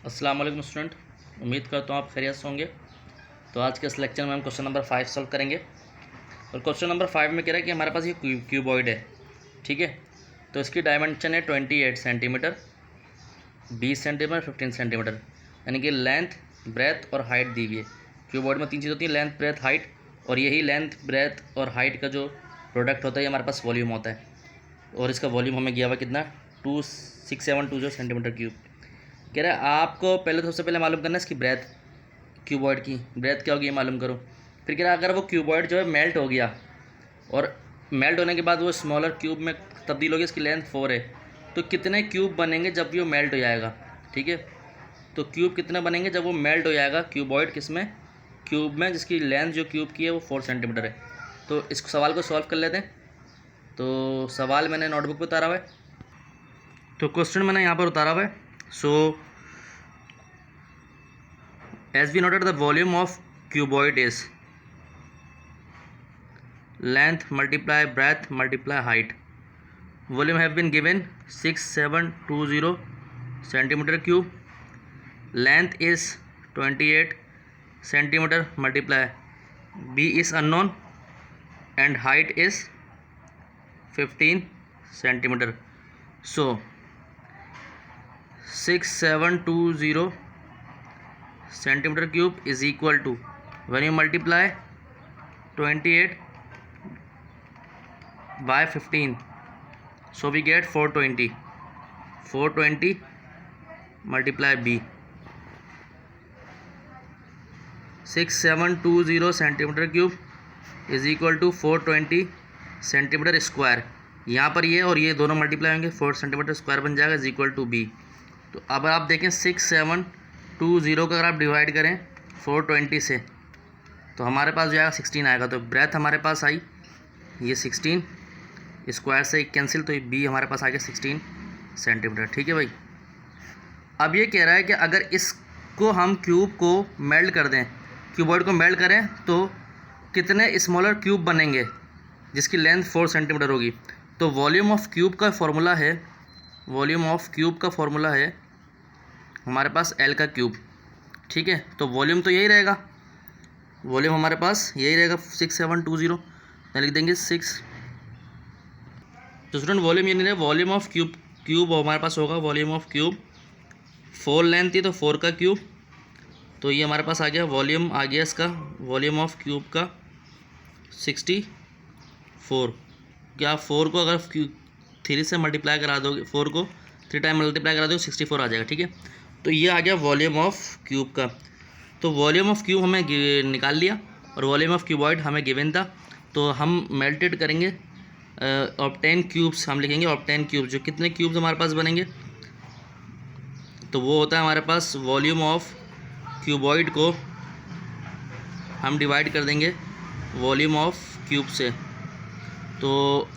अस्सलाम वालेकुम स्टूडेंट, उम्मीद करता हूँ आप खैरियत से होंगे। तो आज के इस लेक्चर में हम क्वेश्चन नंबर 5 सॉल्व करेंगे। और क्वेश्चन नंबर 5 में कह रहा है कि हमारे पास ये क्यूबॉइड है, ठीक है। तो इसकी डायमेंशन है 28 सेंटीमीटर, 20 सेंटीमीटर, 15 सेंटीमीटर, यानी कि लेंथ, ब्रेथ और हाइट दी हुई है। क्यूबॉइड में 3 चीज़ होती है, लेंथ, ब्रेथ, हाइट, और यही लेंथ, ब्रेथ और हाइट का जो प्रोडक्ट होता है ये हमारे पास वॉल्यूम होता है। और इसका वॉल्यूम हमें गया हुआ कितना, 26720 सेंटीमीटर क्यूब। कह रहा है आपको पहले तो सबसे पहले मालूम करना है इसकी ब्रेथ, क्यूबॉइड की ब्रेथ क्या होगी ये मालूम करो। फिर कह रहा है अगर वो क्यूबॉइड जो है मेल्ट हो गया और मेल्ट होने के बाद वो स्मॉलर क्यूब में तब्दील हो गया, इसकी लेंथ 4 है, तो कितने क्यूब बनेंगे जब वो मेल्ट हो जाएगा, ठीक है। तो क्यूब कितने बनेंगे जब वो मेल्ट हो जाएगा, क्यूबॉइड किस में, क्यूब में, जिसकी लेंथ जो क्यूब की है वो 4 सेंटीमीटर है। तो इस सवाल को सॉल्व कर लेते हैं। तो सवाल मैंने नोटबुक पर उतारा हुआ है, तो क्वेश्चन मैंने यहाँ पर उतारा हुआ है। सो as we noted, the volume of cuboid is length multiply breadth multiply height. Volume have been given 6720 centimeter cube. Length is 28 centimeter multiply b is unknown and height is 15 centimeter. So 6720 centimeter cube is equal to, when you multiply 28 by 15, so we get 420 multiply b, 6720 centimeter cube is equal to 420 centimetre square. यहाँ पर ये और ये दोनों multiply होंगे, 4 centimetre square बन जाएगा is equal to be. तो अब आप देखें 6720 का अगर आप डिवाइड करें 420 से तो हमारे पास जो आएगा 16 आएगा। तो ब्रेथ हमारे पास आई ये 16, स्क्वायर से कैंसिल, तो ये बी हमारे पास आ गया 16 सेंटीमीटर, ठीक है भाई। अब ये कह रहा है कि अगर इसको हम क्यूब को मेल्ट कर दें, क्यूबॉइड को मेल्ट करें तो कितने स्मॉलर क्यूब बनेंगे जिसकी लेंथ 4 सेंटीमीटर होगी। तो वॉल्यूम ऑफ क्यूब का फॉर्मूला है, वॉल्यूम ऑफ क्यूब का फॉर्मूला है हमारे पास एल का क्यूब, ठीक है। तो वॉल्यूम तो यही रहेगा, वॉल्यूम हमारे पास यही रहेगा 6720, लिख देंगे 6। तो स्टूडेंट वॉल्यूम ये नहीं है, वॉल्यूम ऑफ क्यूब, क्यूब हमारे पास होगा वॉल्यूम ऑफ क्यूब, 4 लेंथ थी तो 4 का क्यूब, तो ये हमारे पास आ गया वॉल्यूम, आ गया इसका वॉल्यूम ऑफ क्यूब का 64। क्या 4 को अगर 3 से मल्टीप्लाई करा दोगे, 4 को 3 टाइम मल्टीप्लाई करा दोगे 64 आ जाएगा, ठीक है। तो ये आ गया वॉल्यूम ऑफ क्यूब का। तो वॉल्यूम ऑफ क्यूब हमें निकाल लिया और वॉल्यूम ऑफ क्यूबॉइड हमें गिवन था, तो हम मेल्टेड करेंगे ऑब्टेन क्यूब्स, हम लिखेंगे ऑब्टेन क्यूब्स। जो कितने क्यूब्स हमारे पास बनेंगे, तो वो होता है हमारे पास वॉल्यूम ऑफ क्यूबॉइड को हम डिवाइड कर देंगे वॉल्यूम ऑफ क्यूब से। तो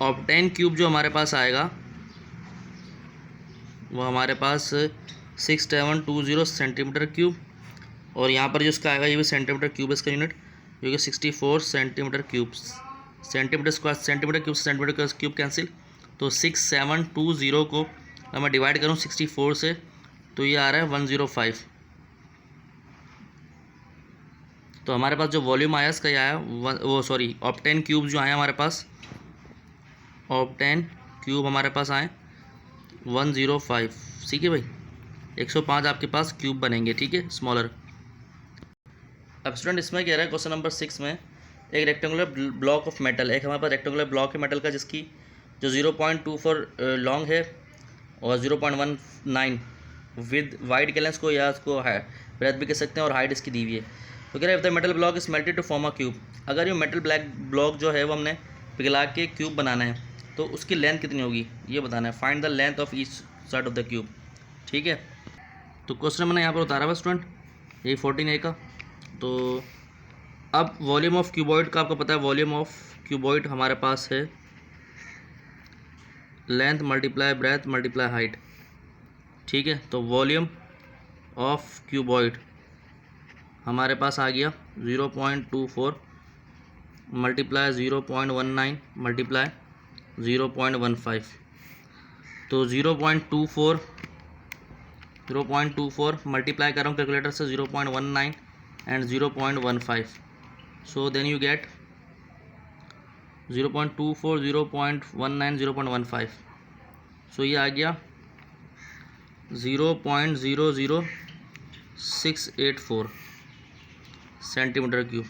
ऑब्टेन क्यूब जो हमारे पास आएगा वो हमारे पास 6720 सेंटीमीटर क्यूब, और यहाँ पर जो इसका आएगा ये भी सेंटीमीटर क्यूब इसका यूनिट, जो कि 64 centimetre cube, centimetre square, centimetre cube centimetre cube cancel. तो 6720 को अगर मैं डिवाइड करूँ 64 से तो ये आ रहा है 105। तो हमारे पास जो वॉल्यूम आया इसका ये आया वो सॉरी ऑब्टेन क्यूब जो आया हमारे पास, ऑब्टेन क्यूब हमारे पास आए 105, ठीक है भाई। 105 आपके पास क्यूब बनेंगे, ठीक है, स्मॉलर। अब स्टूडेंट इसमें कह रहा है क्वेश्चन नंबर 6 में, एक रेक्टेंगुलर ब्लॉक ऑफ मेटल, एक हमारे पास रेक्टेंगुलर ब्लॉक है मेटल का जिसकी जो 0.24 लॉन्ग है और 0.19 विद वाइड कैलेंस को या उसको ब्रेथ भी कह सकते हैं, और हाइट इसकी दी हुई है। तो कह रहा है if the metal block is melted to form a cube, अगर ये मेटल ब्लॉक जो है वो हमने पिघला के क्यूब बनाना है तो उसकी लेंथ कितनी होगी ये बताना है। Find the length of each side of the cube, ठीक है। तो क्वेश्चन मैंने यहाँ पर उतारा हुआ स्टूडेंट, यही 14A का। तो अब वॉल्यूम ऑफ क्यूबॉइड का आपको पता है, वॉल्यूम ऑफ क्यूबॉइड हमारे पास है length multiply breath multiply height, ठीक है। तो वॉल्यूम ऑफ क्यूबॉइड हमारे पास आ गया 0.24 मल्टीप्लाई 0.19 मल्टीप्लाई 0.15। तो 0.24 0.24 मल्टीप्लाई कर रहा हूँ कैलकुलेटर से 0.19 and 0.15, so then you get 0.24, 0.19, 0.15, so ये आ गया 0.00684 सेंटीमीटर क्यूब।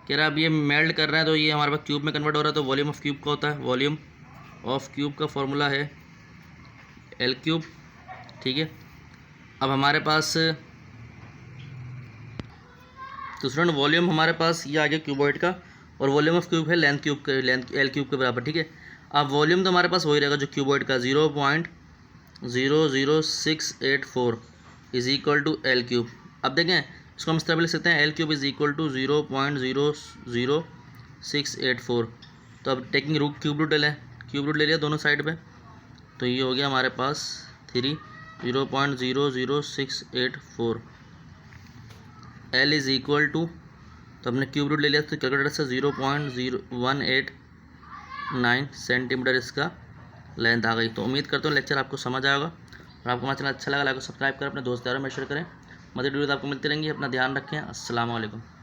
कह रहा अब ये मेल्ट कर रहा है तो ये हमारे पास क्यूब में कन्वर्ट हो रहा है, तो वॉल्यूम ऑफ क्यूब का होता है, वॉल्यूम ऑफ क्यूब का फॉर्मूला है L क्यूब। ठीक है, अब हमारे पास तो स्टूडेंट वॉल्यूम हमारे पास ये आ गया क्यूबॉइड का, और वॉल्यूम ऑफ क्यूब है लेंथ क्यूब के, लेंथ L क्यूब के बराबर। ठीक है, अब वॉल्यूम तो हमारे पास वही रहेगा जो क्यूबॉइड का 0.00684 is equal to L cube. अब देखें इसको हम इस तरह लिख सकते हैं L cube is equal to 0.00684। तो अब टेकिंग रूट क्यूब रूट ले, क्यूब रूट ले लिया दोनों साइड पे, तो ये हो गया हमारे पास 0.00684। L इज़ इक्वल टू, तो हमने क्यूब रूट ले लिया तो कैलकुलेटर से 0.0189 सेंटीमीटर इसका लेंथ आ गई। तो उम्मीद करता हूँ लेक्चर आपको समझ आएगा, और आपको हमारा चैनल अच्छा लगा लाइक सब्सक्राइब करें, अपने दोस्त यारों में शेयर करें। मदद वीडियो आपको मिलती रहेंगी। अपना ध्यान रखें। अस्सलाम वालेकुम।